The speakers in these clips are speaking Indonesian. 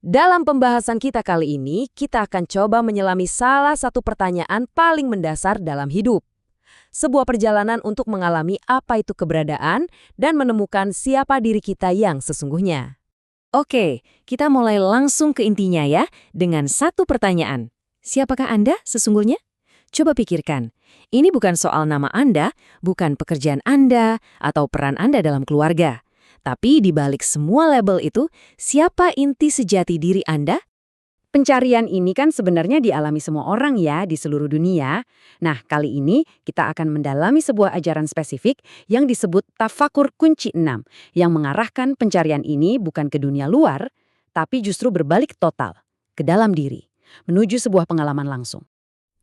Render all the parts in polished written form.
Dalam pembahasan kita kali ini, kita akan coba menyelami salah satu pertanyaan paling mendasar dalam hidup. Sebuah perjalanan untuk mengalami apa itu keberadaan dan menemukan siapa diri kita yang sesungguhnya. Oke, kita mulai langsung ke intinya ya, dengan satu pertanyaan. Siapakah Anda sesungguhnya? Coba pikirkan, ini bukan soal nama Anda, bukan pekerjaan Anda, atau peran Anda dalam keluarga. Tapi di balik semua label itu, siapa inti sejati diri Anda? Pencarian ini kan sebenarnya dialami semua orang ya di seluruh dunia. Nah, kali ini kita akan mendalami sebuah ajaran spesifik yang disebut tafakur kunci 6, yang mengarahkan pencarian ini bukan ke dunia luar, tapi justru berbalik total, ke dalam diri, menuju sebuah pengalaman langsung.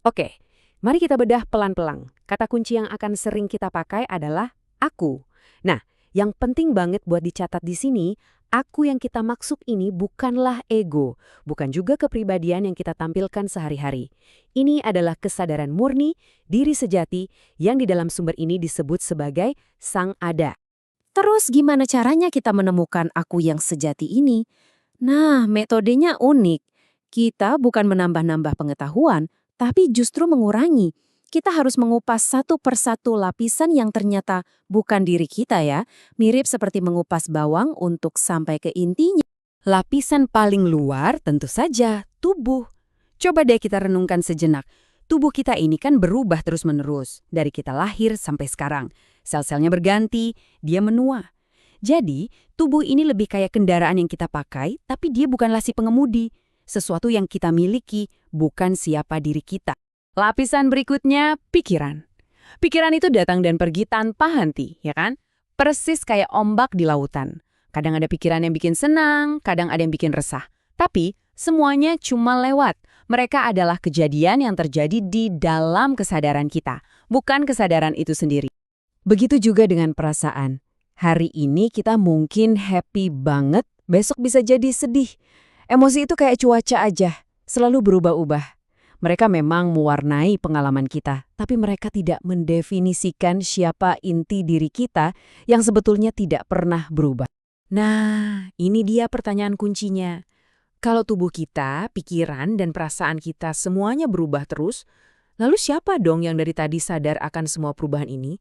Oke, mari kita bedah pelan-pelan. Kata kunci yang akan sering kita pakai adalah aku. Nah, yang penting banget buat dicatat di sini, aku yang kita maksud ini bukanlah ego, bukan juga kepribadian yang kita tampilkan sehari-hari. Ini adalah kesadaran murni, diri sejati, yang di dalam sumber ini disebut sebagai Sang Ada. Terus gimana caranya kita menemukan aku yang sejati ini? Nah, metodenya unik. Kita bukan menambah-nambah pengetahuan, tapi justru mengurangi. Kita harus mengupas satu persatu lapisan yang ternyata bukan diri kita ya. Mirip seperti mengupas bawang untuk sampai ke intinya. Lapisan paling luar tentu saja tubuh. Coba deh kita renungkan sejenak. Tubuh kita ini kan berubah terus-menerus, dari kita lahir sampai sekarang. Sel-selnya berganti, dia menua. Jadi, tubuh ini lebih kayak kendaraan yang kita pakai, tapi dia bukanlah si pengemudi. Sesuatu yang kita miliki, bukan siapa diri kita. Lapisan berikutnya, pikiran. Pikiran itu datang dan pergi tanpa henti, ya kan? Persis kayak ombak di lautan. Kadang ada pikiran yang bikin senang, kadang ada yang bikin resah. Tapi, semuanya cuma lewat. Mereka adalah kejadian yang terjadi di dalam kesadaran kita, bukan kesadaran itu sendiri. Begitu juga dengan perasaan. Hari ini kita mungkin happy banget, besok bisa jadi sedih. Emosi itu kayak cuaca aja, selalu berubah-ubah. Mereka memang mewarnai pengalaman kita, tapi mereka tidak mendefinisikan siapa inti diri kita yang sebetulnya tidak pernah berubah. Nah, ini dia pertanyaan kuncinya. Kalau tubuh kita, pikiran, dan perasaan kita semuanya berubah terus, lalu siapa dong yang dari tadi sadar akan semua perubahan ini?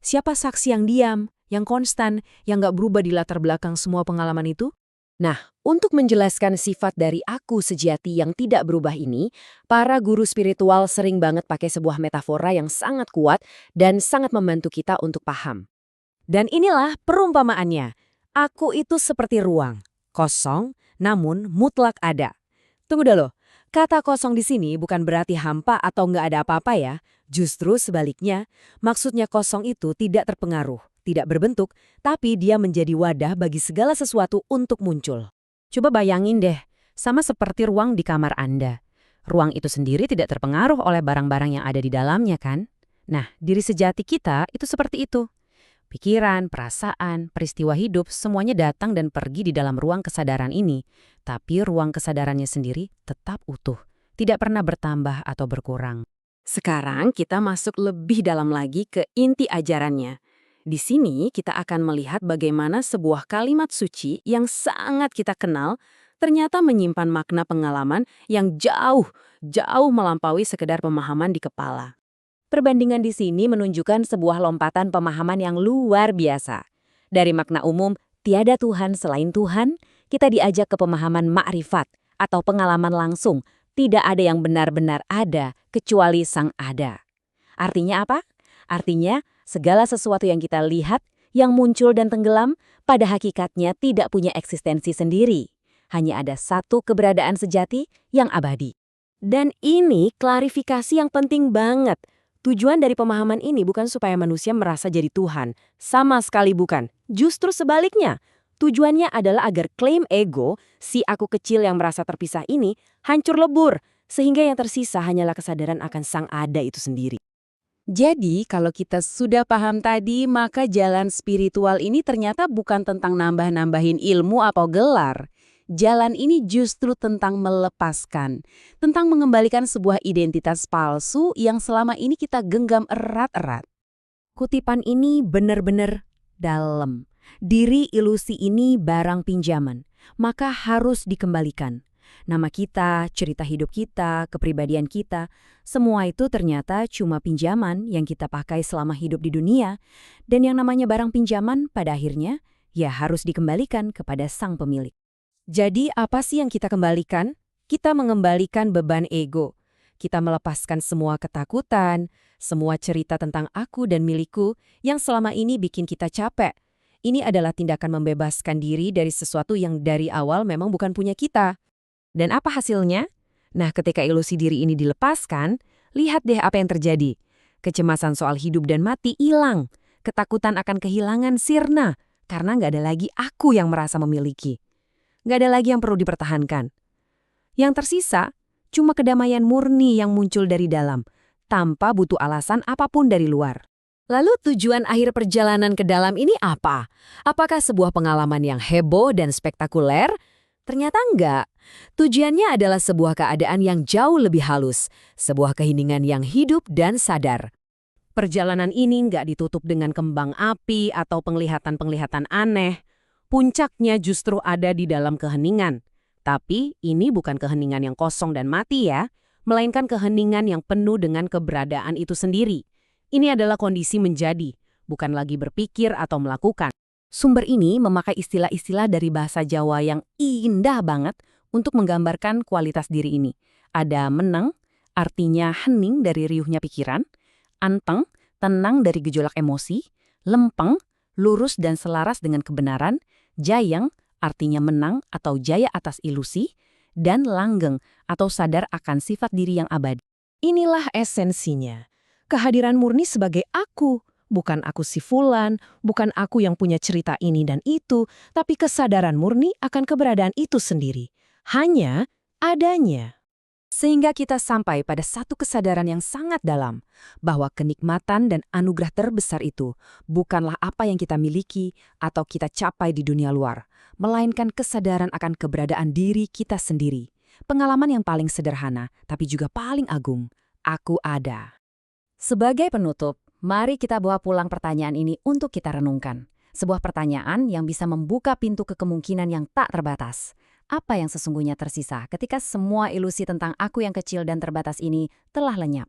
Siapa saksi yang diam, yang konstan, yang gak berubah di latar belakang semua pengalaman itu? Nah, untuk menjelaskan sifat dari aku sejati yang tidak berubah ini, para guru spiritual sering banget pakai sebuah metafora yang sangat kuat dan sangat membantu kita untuk paham. Dan inilah perumpamaannya. Aku itu seperti ruang, kosong, namun mutlak ada. Tunggu dulu, kata kosong di sini bukan berarti hampa atau nggak ada apa-apa ya. Justru sebaliknya, maksudnya kosong itu tidak terpengaruh, tidak berbentuk, tapi dia menjadi wadah bagi segala sesuatu untuk muncul. Coba bayangin deh, sama seperti ruang di kamar Anda. Ruang itu sendiri tidak terpengaruh oleh barang-barang yang ada di dalamnya kan? Nah, diri sejati kita itu seperti itu. Pikiran, perasaan, peristiwa hidup semuanya datang dan pergi di dalam ruang kesadaran ini. Tapi ruang kesadarannya sendiri tetap utuh, tidak pernah bertambah atau berkurang. Sekarang kita masuk lebih dalam lagi ke inti ajarannya. Di sini kita akan melihat bagaimana sebuah kalimat suci yang sangat kita kenal ternyata menyimpan makna pengalaman yang jauh melampaui sekedar pemahaman di kepala. Perbandingan di sini menunjukkan sebuah lompatan pemahaman yang luar biasa. Dari makna umum, tiada Tuhan selain Tuhan, kita diajak ke pemahaman ma'rifat atau pengalaman langsung. Tidak ada yang benar-benar ada kecuali Sang Ada. Artinya apa? Artinya, segala sesuatu yang kita lihat, yang muncul dan tenggelam, pada hakikatnya tidak punya eksistensi sendiri. Hanya ada satu keberadaan sejati yang abadi. Dan ini klarifikasi yang penting banget. Tujuan dari pemahaman ini bukan supaya manusia merasa jadi Tuhan. Sama sekali bukan. Justru sebaliknya. Tujuannya adalah agar klaim ego, si aku kecil yang merasa terpisah ini, hancur lebur. Sehingga yang tersisa hanyalah kesadaran akan Sang Ada itu sendiri. Jadi, kalau kita sudah paham tadi, maka jalan spiritual ini ternyata bukan tentang nambah-nambahin ilmu atau gelar. Jalan ini justru tentang melepaskan, tentang mengembalikan sebuah identitas palsu yang selama ini kita genggam erat-erat. Kutipan ini benar-benar dalam. Diri ilusi ini barang pinjaman. maka harus dikembalikan. Nama kita, cerita hidup kita, kepribadian kita, semua itu ternyata cuma pinjaman yang kita pakai selama hidup di dunia. Dan yang namanya barang pinjaman pada akhirnya, ya harus dikembalikan kepada sang pemilik. Jadi apa sih yang kita kembalikan? Kita mengembalikan beban ego. Kita melepaskan semua ketakutan, semua cerita tentang aku dan milikku yang selama ini bikin kita capek. Ini adalah tindakan membebaskan diri dari sesuatu yang dari awal memang bukan punya kita. Dan apa hasilnya? Nah, ketika ilusi diri ini dilepaskan, lihat deh apa yang terjadi. Kecemasan soal hidup dan mati hilang. Ketakutan akan kehilangan sirna, karena nggak ada lagi aku yang merasa memiliki. Nggak ada lagi yang perlu dipertahankan. Yang tersisa, cuma kedamaian murni yang muncul dari dalam, tanpa butuh alasan apapun dari luar. Lalu tujuan akhir perjalanan ke dalam ini apa? Apakah sebuah pengalaman yang heboh dan spektakuler? Ternyata enggak. Tujuannya adalah sebuah keadaan yang jauh lebih halus, sebuah keheningan yang hidup dan sadar. Perjalanan ini enggak ditutup dengan kembang api atau penglihatan-penglihatan aneh. Puncaknya justru ada di dalam keheningan. Tapi ini bukan keheningan yang kosong dan mati ya, melainkan keheningan yang penuh dengan keberadaan itu sendiri. Ini adalah kondisi menjadi, bukan lagi berpikir atau melakukan. Sumber ini memakai istilah-istilah dari bahasa Jawa yang indah banget untuk menggambarkan kualitas diri ini. Ada meneng, artinya hening dari riuhnya pikiran, anteng, tenang dari gejolak emosi, lempeng, lurus dan selaras dengan kebenaran, jayeng, artinya menang atau jaya atas ilusi, dan langgeng atau sadar akan sifat diri yang abadi. Inilah esensinya. Kehadiran murni sebagai aku. Bukan aku si fulan, bukan aku yang punya cerita ini dan itu, tapi kesadaran murni akan keberadaan itu sendiri. Hanya adanya. Sehingga kita sampai pada satu kesadaran yang sangat dalam, bahwa kenikmatan dan anugerah terbesar itu bukanlah apa yang kita miliki atau kita capai di dunia luar, melainkan kesadaran akan keberadaan diri kita sendiri. Pengalaman yang paling sederhana, tapi juga paling agung. Aku ada. Sebagai penutup, mari kita bawa pulang pertanyaan ini untuk kita renungkan. Sebuah pertanyaan yang bisa membuka pintu ke kemungkinan yang tak terbatas. Apa yang sesungguhnya tersisa ketika semua ilusi tentang aku yang kecil dan terbatas ini telah lenyap?